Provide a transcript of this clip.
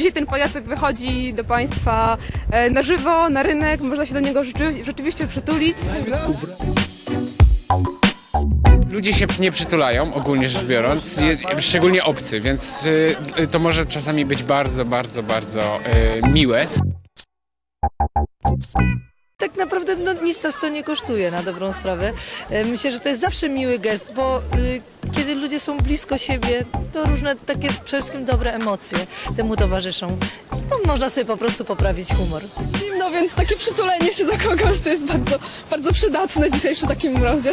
dzisiaj ten pajacek wychodzi do Państwa na żywo, na rynek, można się do niego rzeczywiście przytulić. Ludzie się nie przytulają, ogólnie rzecz biorąc, szczególnie obcy, więc to może czasami być bardzo miłe. Tak naprawdę nic nas to nie kosztuje, na dobrą sprawę. Myślę, że to jest zawsze miły gest, bo kiedy ludzie są blisko siebie, to różne takie przede wszystkim dobre emocje temu towarzyszą. No, można sobie po prostu poprawić humor. Zimno, więc takie przytulenie się do kogoś to jest bardzo przydatne dzisiaj przy takim mrozie.